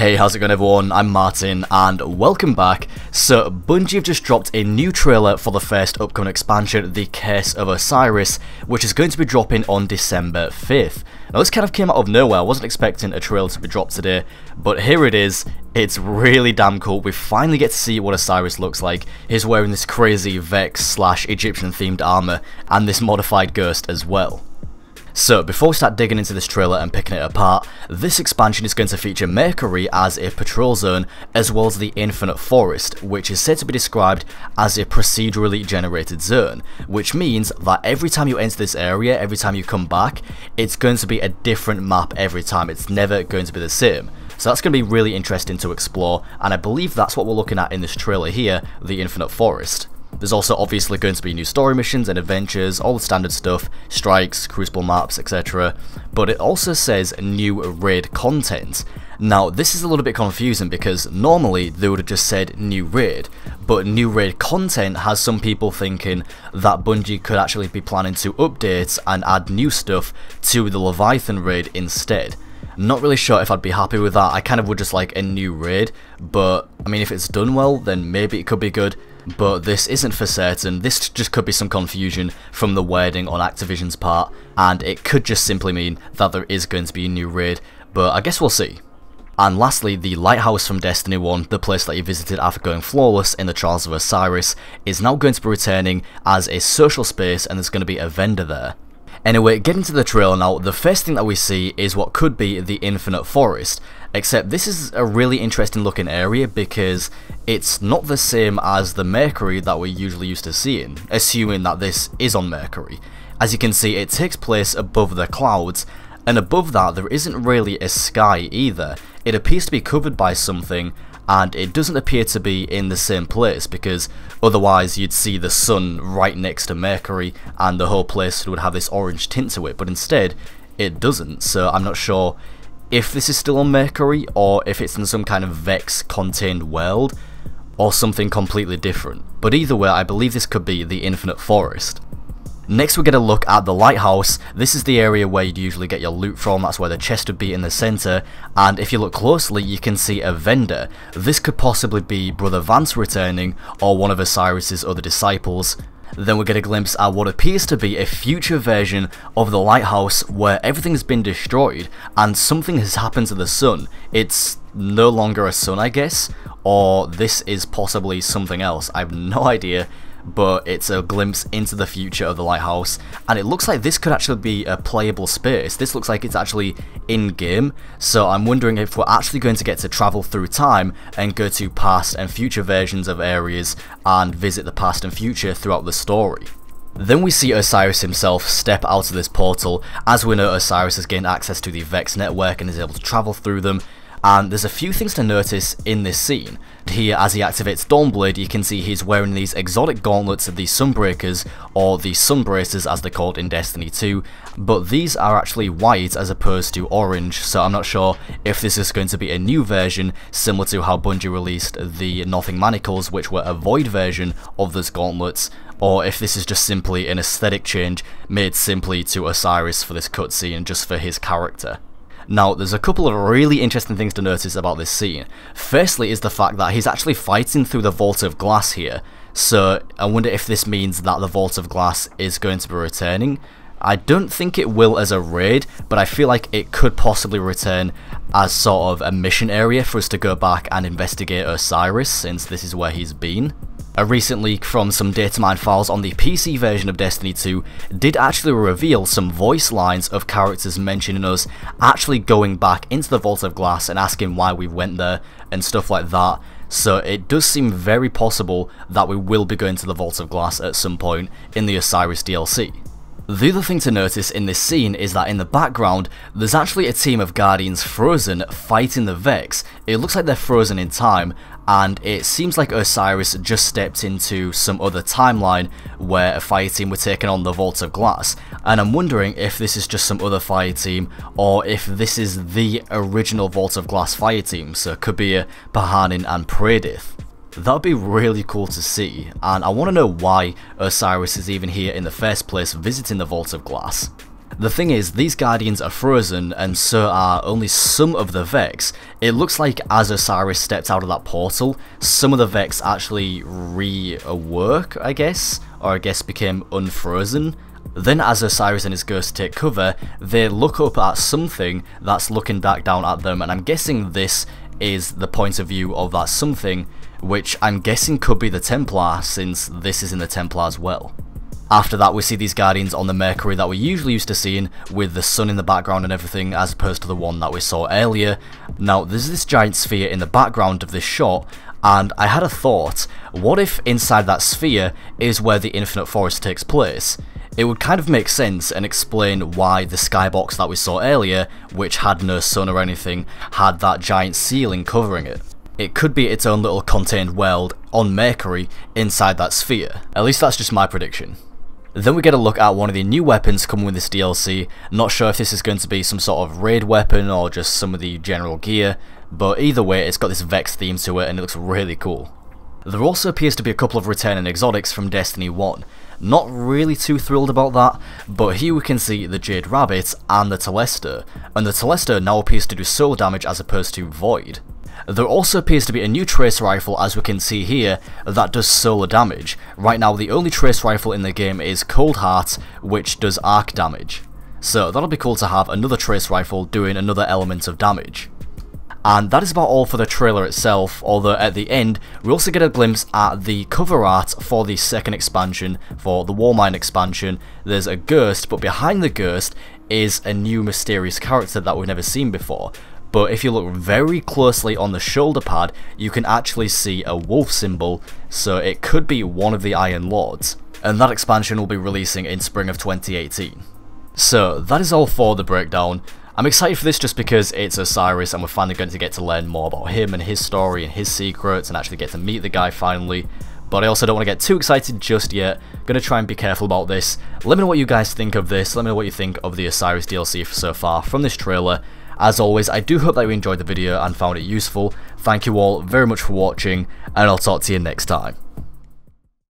Hey, how's it going everyone? I'm Martin and welcome back. So Bungie have just dropped a new trailer for the first upcoming expansion, The Curse of Osiris, which is going to be dropping on December 5th. Now this kind of came out of nowhere. I wasn't expecting a trailer to be dropped today, but here it is. It's really damn cool. We finally get to see what Osiris looks like. He's wearing this crazy Vex / Egyptian themed armor and this modified ghost as well. So before we start digging into this trailer and picking it apart, this expansion is going to feature Mercury as a patrol zone as well as the Infinite Forest, which is said to be described as a procedurally generated zone, which means that every time you enter this area, every time you come back, it's going to be a different map every time. It's never going to be the same. So that's going to be really interesting to explore, and I believe that's what we're looking at in this trailer here, the Infinite Forest. There's also obviously going to be new story missions and adventures, all the standard stuff, strikes, crucible maps, etc. But it also says new raid content. Now this is a little bit confusing because normally they would have just said new raid, but new raid content has some people thinking that Bungie could actually be planning to update and add new stuff to the Leviathan raid instead. Not really sure if I'd be happy with that. I kind of would just like a new raid, but I mean if it's done well then maybe it could be good. But this isn't for certain. This just could be some confusion from the wording on Activision's part, and it could just simply mean that there is going to be a new raid, but I guess we'll see. And lastly, the lighthouse from Destiny 1, the place that you visited after going flawless in the Trials of Osiris, is now going to be returning as a social space, and there's going to be a vendor there. Anyway, getting to the trailer now, the first thing that we see is what could be the Infinite Forest, except this is a really interesting looking area because it's not the same as the Mercury that we're usually used to seeing, assuming that this is on Mercury. As you can see, it takes place above the clouds, and above that there isn't really a sky either. It appears to be covered by something, and it doesn't appear to be in the same place because otherwise you'd see the sun right next to Mercury and the whole place would have this orange tint to it, but instead it doesn't. So I'm not sure if this is still on Mercury or if it's in some kind of Vex contained world or something completely different, but either way I believe this could be the Infinite Forest. Next we get a look at the lighthouse. This is the area where you'd usually get your loot from, that's where the chest would be in the centre, and if you look closely you can see a vendor. This could possibly be Brother Vance returning or one of Osiris's other disciples. Then we get a glimpse at what appears to be a future version of the lighthouse where everything's been destroyed and something has happened to the sun. It's no longer a sun I guess, or this is possibly something else, I have no idea. But it's a glimpse into the future of the lighthouse, and it looks like this could actually be a playable space. This looks like it's actually in-game, so I'm wondering if we're actually going to get to travel through time and go to past and future versions of areas and visit the past and future throughout the story. Then we see Osiris himself step out of this portal. As we know, Osiris has gained access to the Vex network and is able to travel through them. And there's a few things to notice in this scene. Here, as he activates Dawnblade, you can see he's wearing these exotic gauntlets of the Sunbreakers, or the Sunbracers as they're called in Destiny 2, but these are actually white as opposed to orange, so I'm not sure if this is going to be a new version, similar to how Bungie released the Nothing Manacles, which were a void version of those gauntlets, or if this is just simply an aesthetic change made simply to Osiris for this cutscene, just for his character. Now, there's a couple of really interesting things to notice about this scene. Firstly is the fact that he's actually fighting through the Vault of Glass here, so I wonder if this means that the Vault of Glass is going to be returning. I don't think it will as a raid, but I feel like it could possibly return as sort of a mission area for us to go back and investigate Osiris, since this is where he's been. A recent leak from some datamine files on the PC version of Destiny 2 did actually reveal some voice lines of characters mentioning us actually going back into the Vault of Glass and asking why we went there and stuff like that. So it does seem very possible that we will be going to the Vault of Glass at some point in the Osiris DLC. The other thing to notice in this scene is that in the background, there's actually a team of Guardians frozen fighting the Vex. It looks like they're frozen in time, and it seems like Osiris just stepped into some other timeline where a fire team were taking on the Vault of Glass, and I'm wondering if this is just some other fire team, or if this is the original Vault of Glass fire team, so it could be a Pahanin and Predith. That would be really cool to see, and I want to know why Osiris is even here in the first place visiting the Vault of Glass. The thing is, these Guardians are frozen, and so are only some of the Vex. It looks like as Osiris stepped out of that portal, some of the Vex actually rework, I guess, or I guess became unfrozen. Then as Osiris and his ghost take cover, they look up at something that's looking back down at them, and I'm guessing this is the point of view of that something, which I'm guessing could be the Templar, since this is in the Templar as well. After that, we see these Guardians on the Mercury that we're usually used to seeing, with the sun in the background and everything, as opposed to the one that we saw earlier. Now, there's this giant sphere in the background of this shot, and I had a thought, what if inside that sphere is where the Infinite Forest takes place? It would kind of make sense and explain why the skybox that we saw earlier, which had no sun or anything, had that giant ceiling covering it. It could be its own little contained world on Mercury inside that sphere. At least that's just my prediction. Then we get a look at one of the new weapons coming with this DLC. Not sure if this is going to be some sort of raid weapon or just some of the general gear, but either way it's got this Vex theme to it and it looks really cool. There also appears to be a couple of returning exotics from Destiny 1. Not really too thrilled about that, but here we can see the Jade Rabbit and the Telesto, and the Telesto now appears to do soul damage as opposed to void. There also appears to be a new trace rifle, as we can see here, that does solar damage. Right now the only trace rifle in the game is Cold Heart, which does arc damage. So that'll be cool to have another trace rifle doing another element of damage. And that is about all for the trailer itself, although at the end we also get a glimpse at the cover art for the second expansion, for the Warmind expansion. There's a ghost, but behind the ghost is a new mysterious character that we've never seen before. But if you look very closely on the shoulder pad, you can actually see a wolf symbol, so it could be one of the Iron Lords. And that expansion will be releasing in spring of 2018. So that is all for the breakdown. I'm excited for this just because it's Osiris and we're finally going to get to learn more about him and his story and his secrets and actually get to meet the guy finally. But I also don't want to get too excited just yet. Gonna try and be careful about this. Let me know what you guys think of this. Let me know what you think of the Osiris DLC so far from this trailer. As always, I do hope that you enjoyed the video and found it useful. Thank you all very much for watching, and I'll talk to you next time.